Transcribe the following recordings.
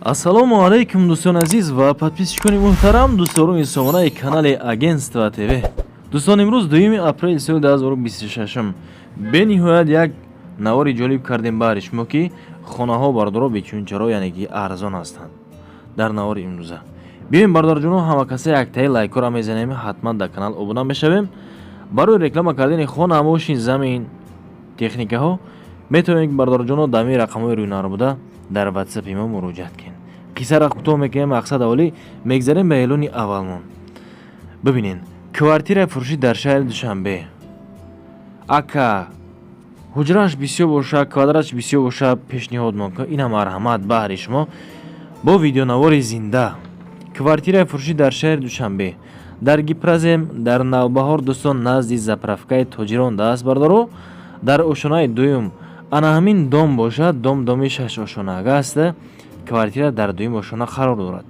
Ассалому алейкум дӯстони азиз ва подписчикони муҳтарам, дӯстдорони сомонаи канали Агентство ТВ. Дӯстон, имрӯз 2 апрел соли 2026 бениҳоят як навори ҷолиб кардем баҳри шумо ки хонаҳо бардоро бечунчаро яъне ки арзон ҳастанд. Дар навори имрӯза биёем бардорҷоно ҳама каса яктаи лайкора мезанем, ҳатман дар канал обуна мешавем. Барои реклама кардани хона, мошин, замин, техникаҳо метавонед бардорҷоно дар ин рақамҳои рӯйнар буда дар WhatsApp мо муроҷиат кунед. Қиссаро кӯтоҳ мекунем, мақсад аввалӣ мегзарем ба эълони аввалмон. Бибинед, квартираи фурӯшӣ дар шаҳри Душанбе. Ака ҳуҷраш бисёр боша, квадратш бисёр боша, пешниҳодмон ка ина марҳамат баҳри шумо бо видеонавори зинда. Квартираи фурӯшӣ дар шаҳри Душанбе, дар Гипразем, дар Навбаҳор дӯстон, назди заправкаи Тоҷирон даст бардоро, дар ошонаи дуюм ана ҳамин дом бошад, доми 6 ошонага аст. Квартира дар дуюм ошона қарор дорад.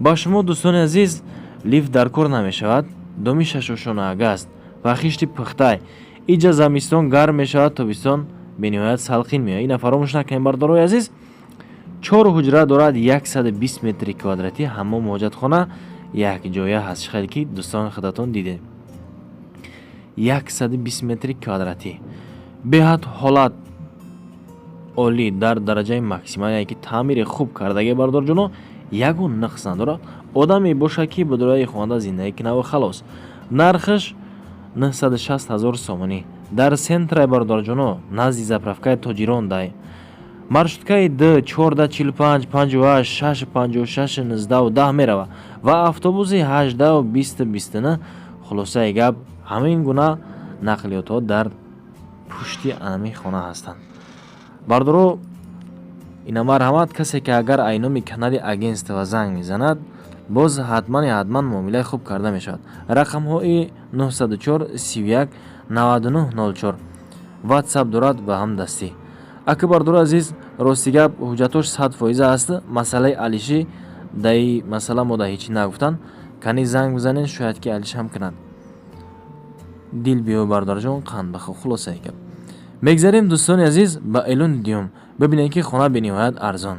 Ба шумо дӯстони азиз, лифт дар кор намешавад, доми 6 ошонага аст ва хишти пухтай. Иҷа замистон гарм мешавад, тобистон бениҳоят салқин меояд. Ина фаромӯш накунед бардорои азиз. 4 ҳуҷра дорад, 120 метри квадратӣ, ҳаммом, ҳоҷатхона якҷоя ҳаст. Шахеде ки дӯстони худатон дидед. 120 метри квадратӣ. Беҳад ҳолат оли дар дараҷаи максимал, яъне ки таъмири хуб кардаги бардорҷоно, ягон нақс надорад. Одаме бошад ки ба дураи хонада зиндагӣ кунад халос. Нархаш 960 000 сомонӣ. Дар сентраи бардорҷоно, назди заправкаи Тоҷирон дай. Маршруткаи Д 1445 58 656 19 10 мерава ва автобуси 18 20 29. хулосаи гап, ҳамин гуна нақлиётҳо дар пушти анами хона ҳастанд. Бардоро ина марҳамат, касе ки агар айноми канали агентства занг мезанад, боз ҳатман муомилаи хуб карда мешавад. Рақамҳои 904 31 99 04 WhatsApp дорад ва ҳамдастӣ. Ака бардоро азиз, рости гап ҳуҷҷатош 100% аст. Масъалаи алиши даи масъала мо да ҳечи нагуфтанд. Кани занг бизанед, шояд ки алиш ҳам кунад. Дил биё бардорҷон, қанд бахо. Хулосаи гап мегзарем дӯстони азиз ба эълони дуюм. Бибинед ки хона бениҳоят арзон.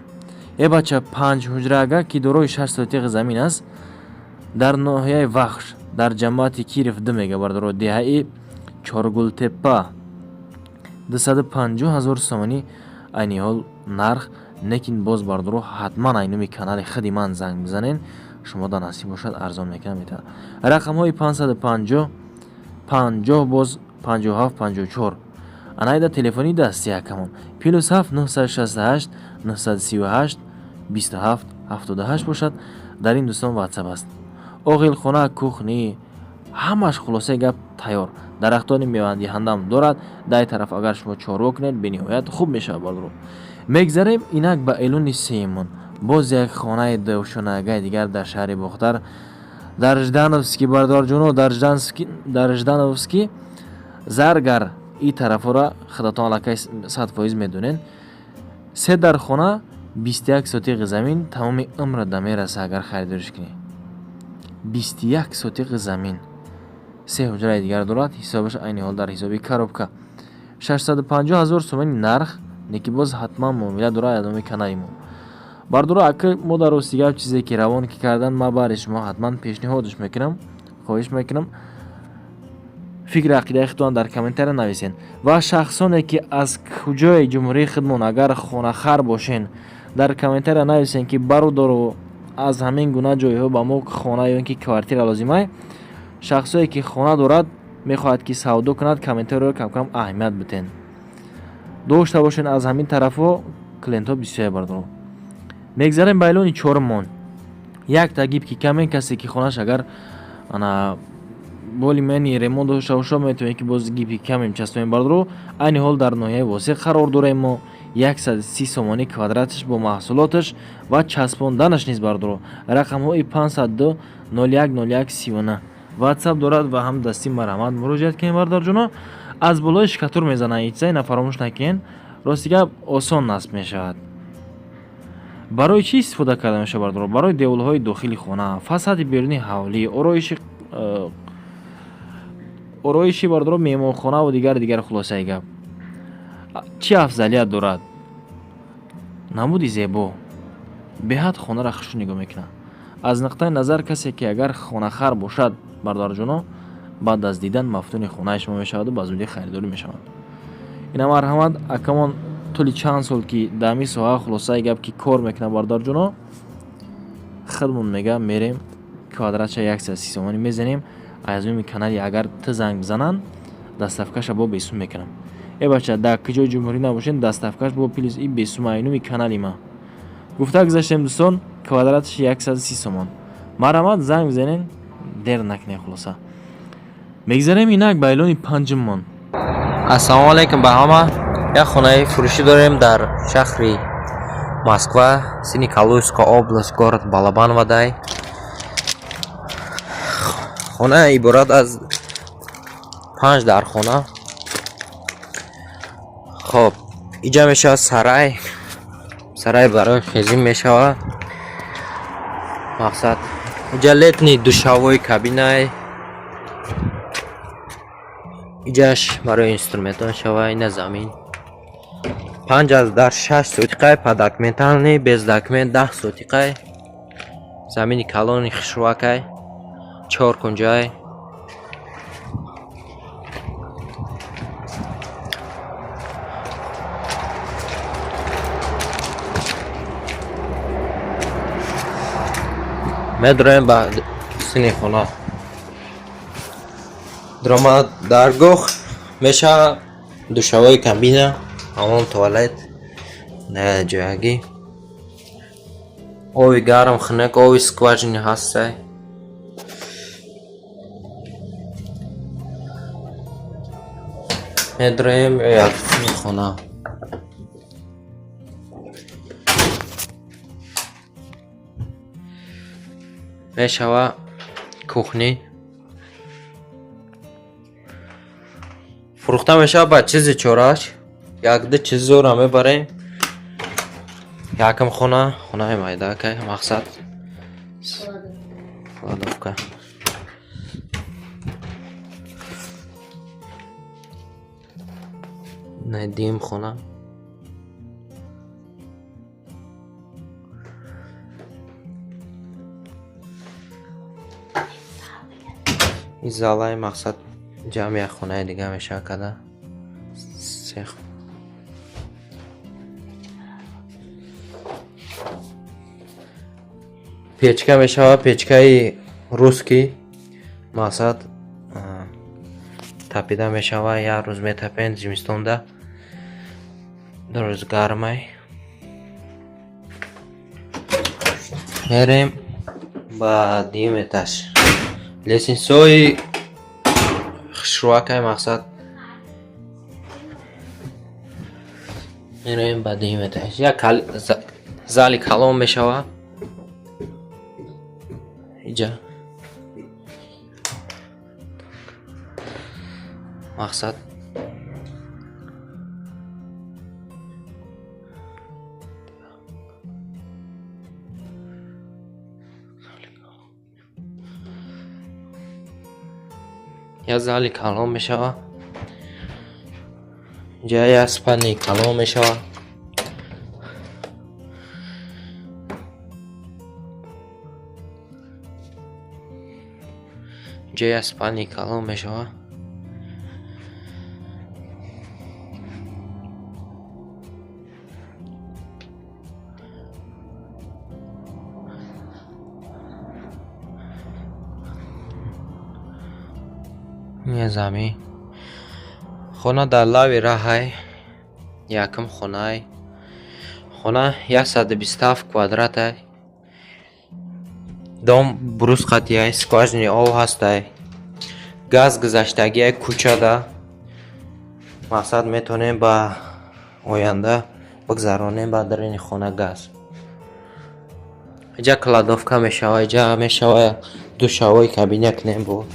Бача 5 ҳуҷрага ки дорои 6 сотиқи замин аст, дар ноҳияи Вахш, дар ҷамоати Киров д мега бардоро, деҳаи Чоргултеппа, 250 000 сомонӣ. айни ҳол нарх, лекин боз бардоро ҳатман айноми канали худи ман занг бизанен, шумо да насиб бошад арзон мекунам метавад. Рақамҳои 550 50 боз 57 54. Анайда телефони дасти якамон +7 968 938 27 78 бошад. Дар ин дӯстон WhatsApp аст. Оғилхона, кухни, ҳамаш хулосе гап тайёр. Дарахтони мевандиҳандам дорад. дай тараф агар шумо чорво кунед, бениҳоят хуб мешавад бардоро. Мегзарем инак ба эълони сеюмон. боз як хонаи душонагаи дигар дар шаҳри Бухтар, дар Ждановский бардорҷоно, дар Ждановский Заргар. ин тарафора худатон аллакай 100% медонен. 3 дар хона, 21 сотиқи замин, тамоми умра да мераса агар харидориш кунед. 21 сотиқи замин, 3 ҳуҷраи дигар дорад. ҳисобаш айни ҳол дар ҳисоби коробка. 650 000 сомонӣ нарх, леки боз ҳатман муомила дорад адоми канали мо. Бардоро ака мо дар рости гап чизе ки равон ки кардан, ма баъри шумо ҳатман пешниҳодш мекунам, хоҳиш мекунам фикри ақидаи худтон дар комментария нависен. Ва шахсоне ки аз куҷои ҷумҳурии худмон агар хонахар бошен, дар комментария нависен ки бародаро аз ҳамин гуна ҷойҳо ба мо хона ё ки квартира лозимай. Шахсое ки хона дорад, мехоҳад ки савдо кунад, комментариро кам аҳамият битен. Дошта бошен аз ҳамин тарафҳо клиентҳо бисёр бардоро. Мегзарем ба эълони чорумон. Як тагиб ки камен касе ки хонаш агар ана боли мени ремонт дошта боша, метавонед ки боз гипи камем часпонем бардоро. айни ҳол дар ноҳияи восиқ қарор дорем мо. 130 сомонӣ квадраташ бо маҳсулоташ ва часпонданаш низ бардоро. Рақамҳои 502 01 01 39 WhatsApp дорад ва ҳамдастӣ марҳамат муроҷиат кунед бардорҷоно. аз болои шикатур мезанад. ҳеҷ ина фаромӯш накунед. рости гап осон насб мешавад. барои чӣ истифода карда мешавад бардоро? барои деволҳои дохили хона, фасади беруни ҳавлӣ, ороиши бардоро меҳмонхона ва дигар хулосаи гап. Чӣ афзалият дорад? намуди зебо, беҳад хонаро хушрӯ нигоҳ мекунад. аз нуқтаи назар касе ки агар хонахар бошад бардорҷоно, баъд аз дидан мафтуни хонаи шумо мешаваду ба зудӣ харидорӣ мешавад. ина марҳамат акамон тӯли чанд сол ки дар ҳамин соҳа хулосаи гап ки кор мекунад бардорҷоно, худмон мега мерем квадратша 130 сомонӣ мезанем. аз умми канали агар ту занг бизананд дастафкаша бо бесум мекунам. бача дар куҷои ҷумҳурӣ набошед дастафкаш бо плюс и бесум айнуми канали ма гуфта гузаштем дӯстон квадратши 130 сомон. марҳамат занг бизанен, дер накунед. хулоса мегзарем инак ба эълони панҷуммон. ассалому алайкум ба ҳама. як хонаи фурӯшӣ дорем дар шаҳри Москва, Синекалуйская область, город Балабаново. хона иборат аз 5 дархона. хоб иҷа мешавад сарай барои хизим мешавад. мақсад иҷа летни душавои кабинай, иҷаш барои инструментон мешавад. ина замин 5 дар 6 сотиқай, по документални без документ 10 сотиқай, замини калони хишрувакай, 4 кунҷай. медроем ба сини хона. дрома даргоҳ мешавад, душавои кабина, ҳамон туалет, ҷоягӣ, оби гарм, хунак, оби скважини ҳастай. медроем як хона. мешавад кухни. фурӯхта мешавад ба чизи чораш. як-ду чизора мебарем. якам хонаи майдакай, мақсад кладовка. найдим хона. این زالای مقصد جمع خونه دیگه میشه کده سیخ. پیچکه میشه، پیچکه روسکی مقصد تپیده میشه. یک روز میتپین زمستون ده، دو روز گرمه. میریم با دیمتش لسینسوی خشروکای مقصد میریم با دیمتش. یک زالی کلام میشوه اینجا مقصد یا زالی کلام میشوه. اینجا یا اسپانی کلام میشوه. اینجا یا اسپانی کلام میشوه. یه زمین خونه در لای راه یکم خونه 127 کвадрат дом бруз қатия скважини об ҳастай, газ гузаштагии кӯча да. мақсад метонем ба оянда бигзаронем ба дарини хона газ. иҷа кладовка мешава, иҷа мешава душавои кабина кунем бо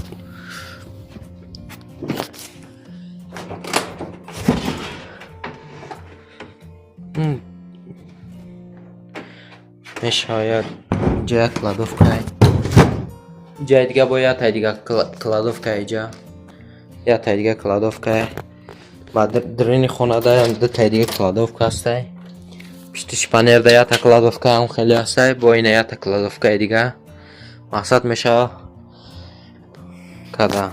мешавад. иҷа кладовка, иҷа дига бо як дига кладовка, иҷа як дига кладовка. ба дарини хона да ду дига кладовка ҳастай. пишти шпанерда ята кладовка ҳам хеле ҳастай, бо ина ята кладовкаи дига мақсад мешава када.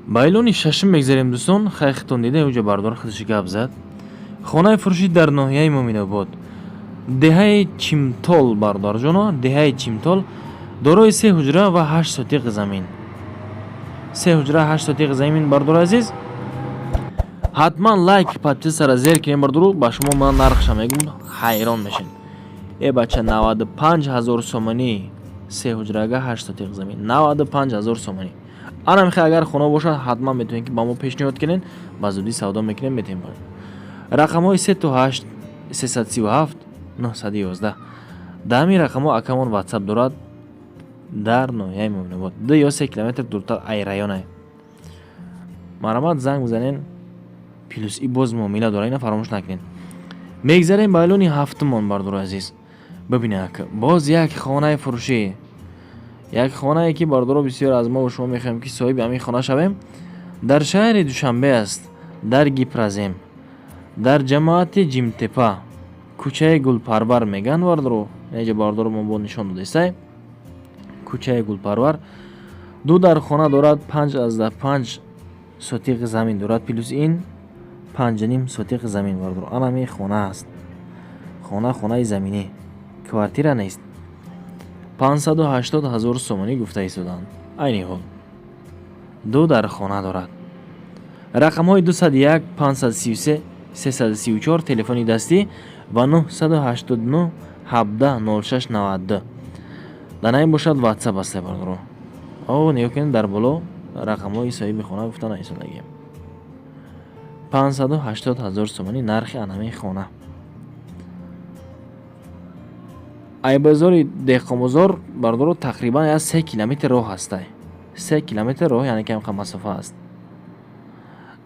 ба эълони шашм мегзарем дӯстон. хайхтон дида ӯҷа бардор худаш гап зад. хонаи фурӯшӣ дар ноҳияи Моминобод, деҳаи Чимтол бардорҷоно, деҳаи Чимтол дорои 3 ҳуҷра ва 8 сотиқи замин. 3 ҳуҷра 8 сотиқи замин бардор азиз. ҳатман лайк подписара зер кунем бардору, ба шумо ман нархша мегум, ҳайрон мешин. Бача 95 000 сомонӣ 3 ҳуҷрага 8 сотиқи замин, 95 000 сомонӣ. ана мехоҳ агар хона бошад ҳатман метавонед ки ба мо пешниҳод кунед, ба зудӣ савдо мекунем метавонем. рақамҳои 38 337 911 да ҳамин рақамҳо акамон ватсап дорад дар ноҳияи Моминобод, 2 ё 3 километр дуртар ай районае. марамат занг бизанен, плюс и боз муомила дора, ина фаромӯш накунед. мегзарем ба эълони ҳафтумон бардор азиз. бибинед ака, боз як хонаи фурӯшӣ, як хонае ки бардоро бисёр аз мо ва шумо мехоҳем ки соҳиби ҳамин хона шавем. дар шаҳри Душанбе аст, дар Гипразем, дар ҷамоати Ҷимтепа, кӯчаи Гулпарвар меган бардоро, инҷа бардоро мо бо нишон додестай. кӯчаи Гулпарвар 2 дар хона дорад, 5,5 сотиқи замин дорад, плюс ин 5,5 сотиқи замин бардоро. ана ҳамин хона аст. хонаи заминӣ, квартира нест. 580 000 сомонӣ гуфта истоданд. айни ҳол 2 дар хона дорад. рақамҳои 201 533 334 телефони дастӣ ва 989 17 06 92 данаи бошад ватсап аста бардоро. нигоҳ кунед дар боло рақамҳои соҳиби хона гуфта наистодагӣ. 580 000 сомонӣ нархи анҳамин хона. айбозори деҳқонбозор бардоро тақрибан 3 километр роҳ ҳастай. 3 километр роҳ яъне камқа масофа аст.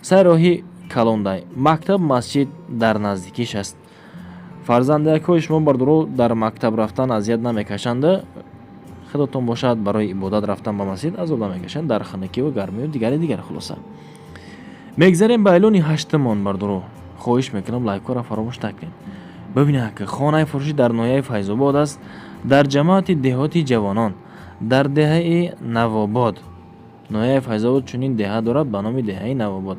сай роҳи Калондай, мактаб масҷид дар наздикиш аст. фарзандакҳои шумо бардоро дар мактаб рафтан азият намекашанда, худотон бошад барои ибодат рафтан ба масҷид азоб намекашанд, дар ханакиву гармию дигар хулоса. мегзарем ба эълони ҳаштумон бардоро. хоҳиш мекунам лайкҳоро фаромӯш накунед. бибинед ака, хонаи фурӯшӣ дар ноҳияи Файзобод аст, дар ҷамоати деҳоти ҷавонон, дар деҳаи Навобод. ноҳияи Файзобод чунин деҳа дорад ба номи деҳаи Навобод.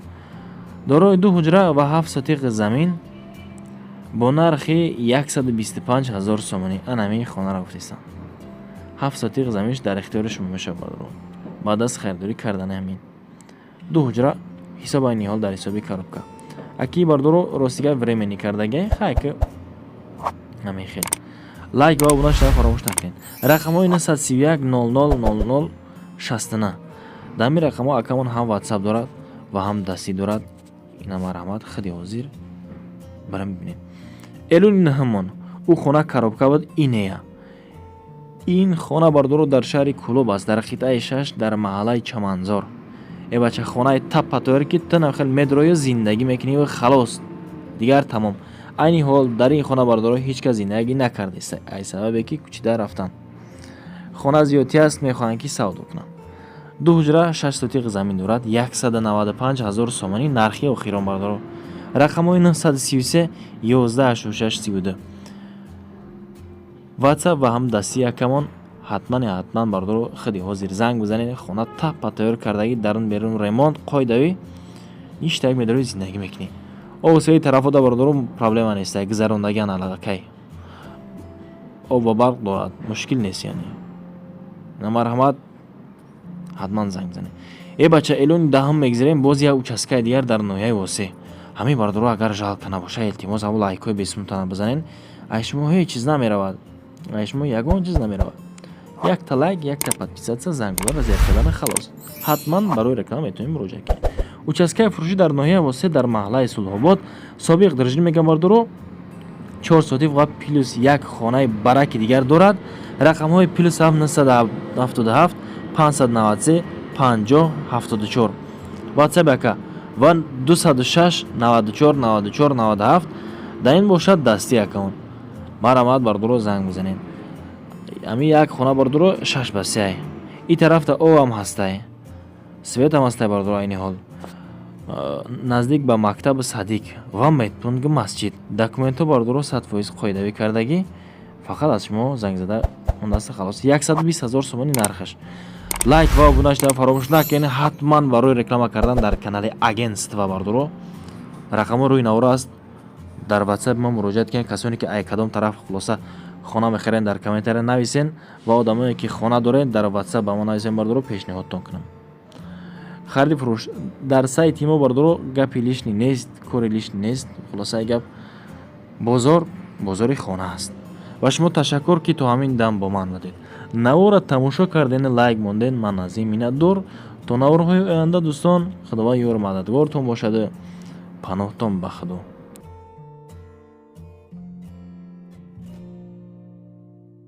дорои 2 ҳуҷра ва 7 сотиқи замин бо нархи 125 000 сомонӣ. ана ҳамин хонаро гуфтистам. 7 сотиқи заминш дар ихтиёри шумо мешавад бардоро. баъд аз харидорӣ кардани ҳамин 2 ҳуҷра ҳисоб айни ҳол дар ҳисоби коробка. аки бардоро ростига времени кардаге хайки ҳамин хел лайк ва обуна шуда фаромӯш накунед. рақамҳои 931 00 00 69 дар ҳамин рақамҳо акамон ҳам ватсап дорад ва ҳам дастӣ дорад. ина марҳамат худи ҳозир бара мебинед. эълони наҳамон, ӯ хона коробка буд инея. ин хона бардоро дар шаҳри Кӯлоб аст, дар қитъаи 6 дар маҳаллаи Чаманзор. бача хонаи таппатоер ки ту намехел медроё зиндагӣ мекунӣ ва халос дигар тамом. айни ҳол дар ин хона бардоро ҳеҷ кас зиндагӣ накардест, ай сабабе ки кӯчида рафтан. хона зиёдтӣ аст, мехоҳанд ки савдо кунанд. 2 ҳуҷра 6 сотиқи замин дорад, 195 000 сомонӣ нархи охирон бардоро. рақамҳои 933 11 86 32 ватсап ва ҳам дастӣ акамон ҳатман бардоро худи ҳозир занг бизанед. хона таппа тайёр кардагӣ дарун берун ремонт қоидавӣ ништаг медорӣ зиндагӣ мекунӣ. овсои тарафода бардоро проблема нест, гузарондагиан аллакай об ва барқ дорад, мушкил нест. яъне на марҳамат ҳатман занг бизанед. бача эълони даҳум мегзарем, боз як участкаи дигар дар ноҳияи Восе. ҳамин бардоро агар жалка набошад илтимос ҳамо лайкҳои бесумтона бизанед. ай шумо ҳеҷ чиз намеравад, ай шумо ягон чиз намеравад. якта лайк, якта подписатсия, зангула зер кардана халос. ҳатман барои реклама метавонем муроҷиат кунед. участкаи фурӯшӣ дар ноҳияи Восе дар маҳаллаи Сулҳобод, собиқ дарҷи мегам бардоро 4 сотиқ ва плюс як хонаи бараки дигар дорад. рақамҳои плюс 977 593 50 74 ватсап яка ва 206 94 94 97 дар ин бошад дастӣ акаун. марҳамат бардоро занг бизанед. ҳамин як хона бардоро 6 ба 3. ин тарафта об ҳам ҳастай, свет ҳам ҳастай бардоро айни ҳол. наздик ба мактаби Садиқ ва медпунги масҷид документҳо бардору 100% қоидавӣ кардагӣ фақат аз шумо занг зада ондаста халос 120,000 сомони нархаш. лайк ва обуна шуда фаромӯш накунед. ҳатман барои реклама кардан дар канали агентства бардору рақамо рӯи навора аст. дар WhatsApp ма муроҷиат кунед. касоне ки ай кадом тараф хулоса хона мехарен дар комментария нависен ва одамое ки хона доред дар WhatsApp ба мо нависен бардору пешниҳодтон кунам. хариди фурӯш дар сайти мо бардору гапи лишни нест, кори лишни нест. хулосаи гап бозори хона аст. ва шумо ташаккур ки то ҳамин дам бо ман будед. навора тамошо карден, лайк монден. ман аз ин миннатдор. то наворҳои оянда дӯстон, худованд ёру мададгортон бошаду паноҳтон ба худо.